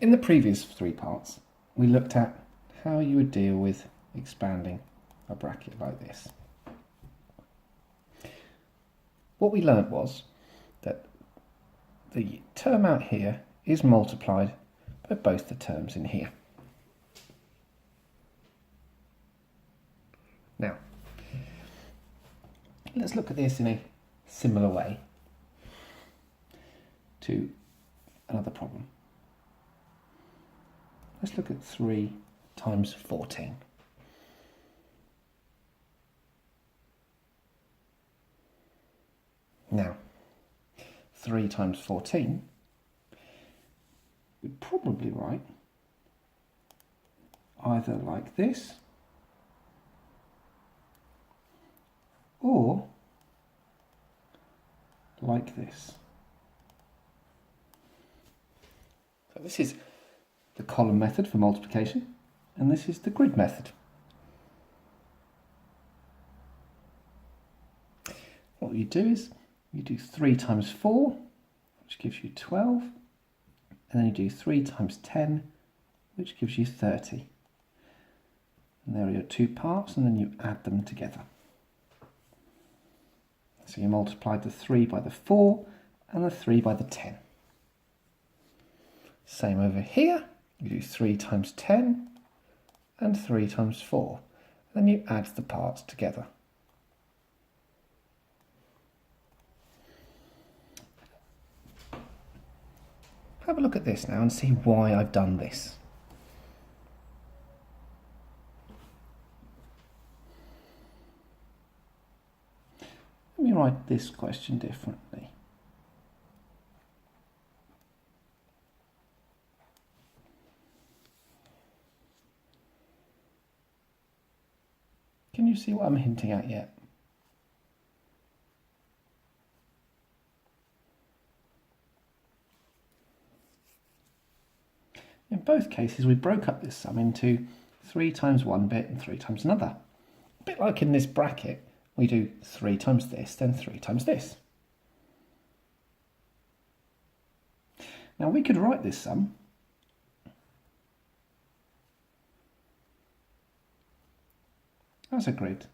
In the previous 3 parts, we looked at how you would deal with expanding a bracket like this. What we learned was that the term out here is multiplied by both the terms in here. Now, let's look at this in a similar way to another problem. Let's look at 3 times 14. Now, 3 times 14, we'd probably write either like this or like this. So this is the column method for multiplication, and this is the grid method. What you do is you do 3 times 4, which gives you 12, and then you do 3 times 10, which gives you 30. And there are your 2 parts, and then you add them together. So you multiplied the 3 by the 4 and the 3 by the 10. Same over here, you do 3 times 10 and 3 times 4. Then you add the parts together. Have a look at this now and see why I've done this. Let me write this question differently. Can you see what I'm hinting at yet? In both cases, we broke up this sum into 3 times one bit and 3 times another. A bit like in this bracket, we do 3 times this, then 3 times this. Now we could write this sum as a grid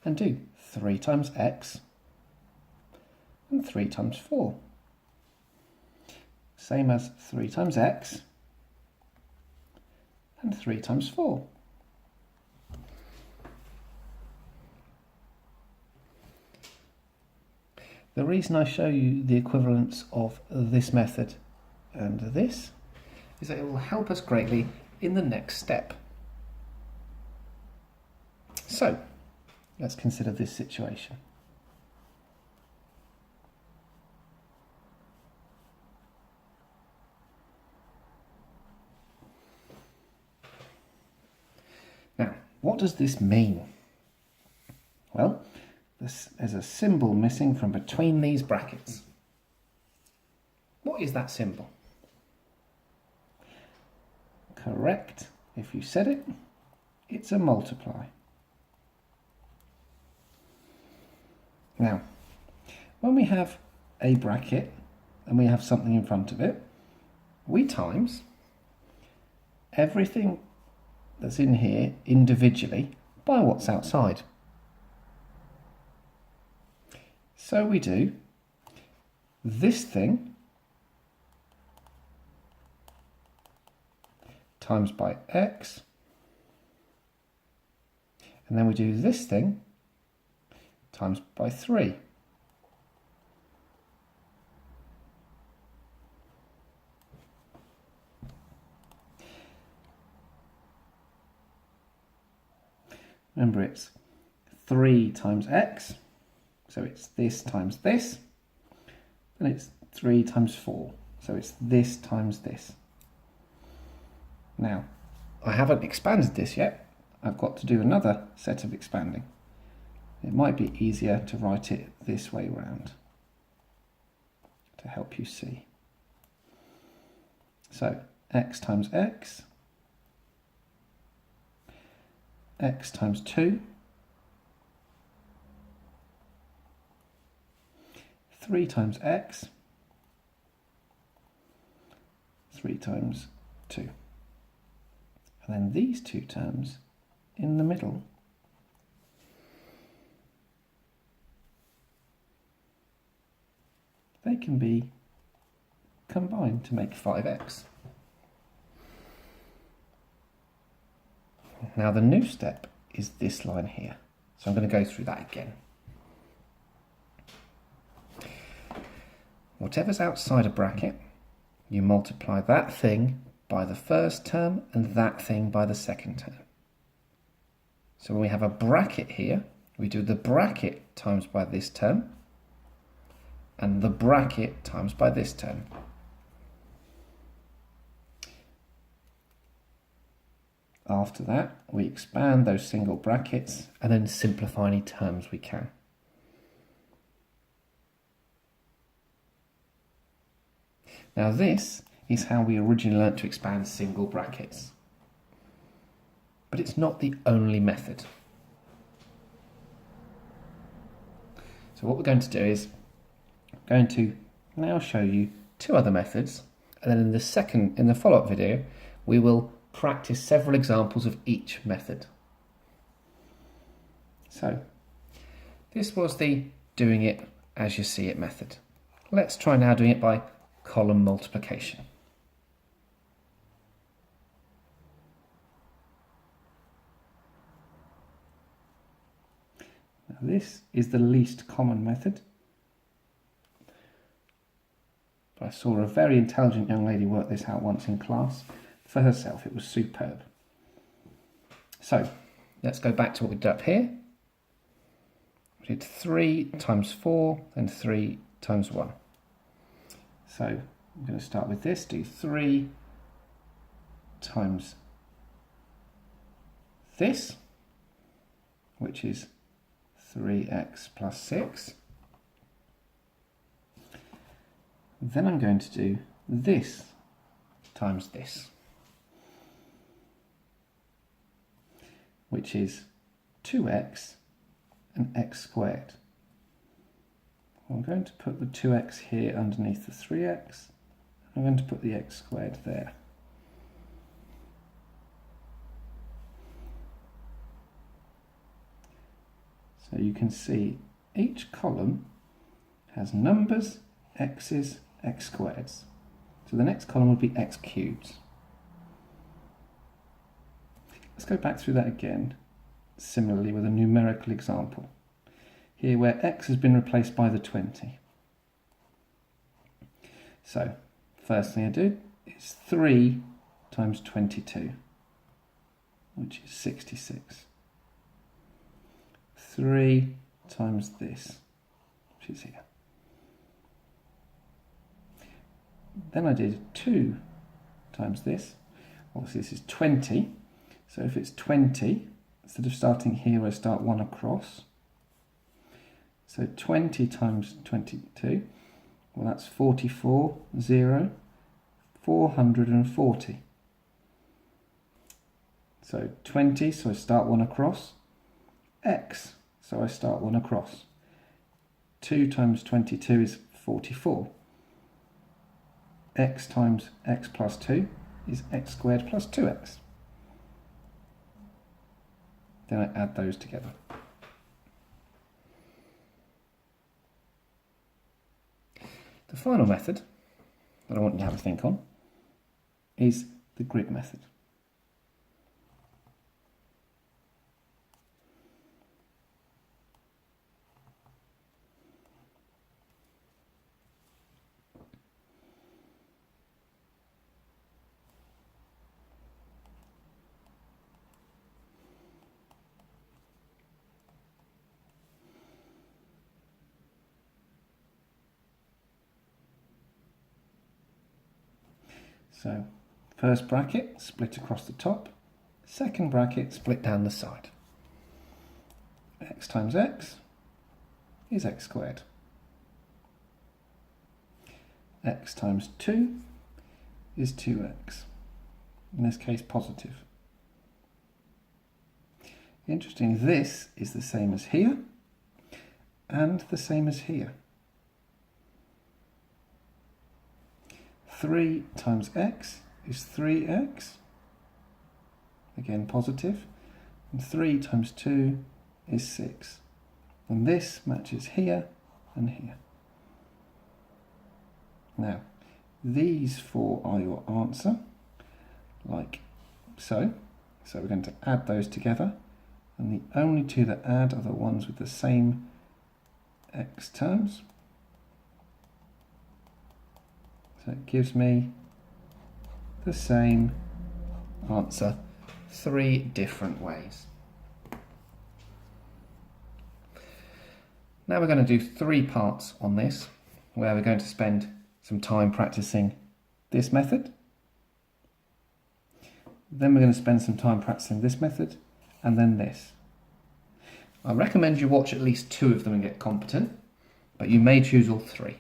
and do 3 times x and 3 times 4. Same as 3 times x and 3 times 4. The reason I show you the equivalence of this method and this is that it will help us greatly in the next step. So, let's consider this situation. Now, what does this mean? Well, there's a symbol missing from between these brackets. What is that symbol? Correct. If you said it, it's a multiply. Now, when we have a bracket and we have something in front of it, we times everything that's in here individually by what's outside. So we do this thing times by x, and then we do this thing times by 3. Remember, it's 3 times x, so it's this times this, and it's 3 times 4, so it's this times this. Now, I haven't expanded this yet. I've got to do another set of expanding. It might be easier to write it this way round to help you see. So, x times x, x times 2, 3 times x, 3 times 2. And then these two terms in the middle they can be combined to make 5x. Now the new step is this line here. So I'm going to go through that again. Whatever's outside a bracket, you multiply that thing by the first term and that thing by the second term. So when we have a bracket here, we do the bracket times by this term and the bracket times by this term. After that, we expand those single brackets and then simplify any terms we can. Now this is how we originally learnt to expand single brackets. But it's not the only method. So what we're going to do is, I'm going to now show you two other methods, and then in the follow-up video, we will practice several examples of each method. So, this was the doing it as you see it method. Let's try now doing it by column multiplication. Now this is the least common method, but I saw a very intelligent young lady work this out once in class for herself. It was superb. So let's go back to what we did up here. We did 3 times 4 and 3 times 1. So I'm going to start with this, do 3 times this, which is 3x plus 6. Then I'm going to do this times this, which is 2x and x squared. I'm going to put the 2x here underneath the 3x. I'm going to put the x squared there. So you can see each column has numbers, x's, x squareds. So the next column would be x cubes. Let's go back through that again, similarly with a numerical example. Here where x has been replaced by the 20. So, first thing I do is 3 times 22, which is 66. 3 times this, which is here. Then I did 2 times this. Obviously this is 20, so if it's 20, instead of starting here I start 1 across. So 20 times 22, well that's 44, 0, 440. So 20, so I start 1 across. X, so I start 1 across. 2 times 22 is 44. X times x plus 2 is x squared plus 2x. Then I add those together. The final method that I want you to have a think on is the grid method. So, first bracket, split across the top. Second bracket, split down the side. X times x is x squared. X times 2 is 2x. In this case, positive. Interesting, this is the same as here and the same as here. 3 times x is 3x, again positive, and 3 times 2 is 6. And this matches here and here. Now, these four are your answer, like so. So we're going to add those together, and the only two that add are the ones with the same x terms. So it gives me the same answer 3 different ways. Now we're going to do 3 parts on this, where we're going to spend some time practicing this method. Then we're going to spend some time practicing this method, and then this. I recommend you watch at least 2 of them and get competent, but you may choose all 3.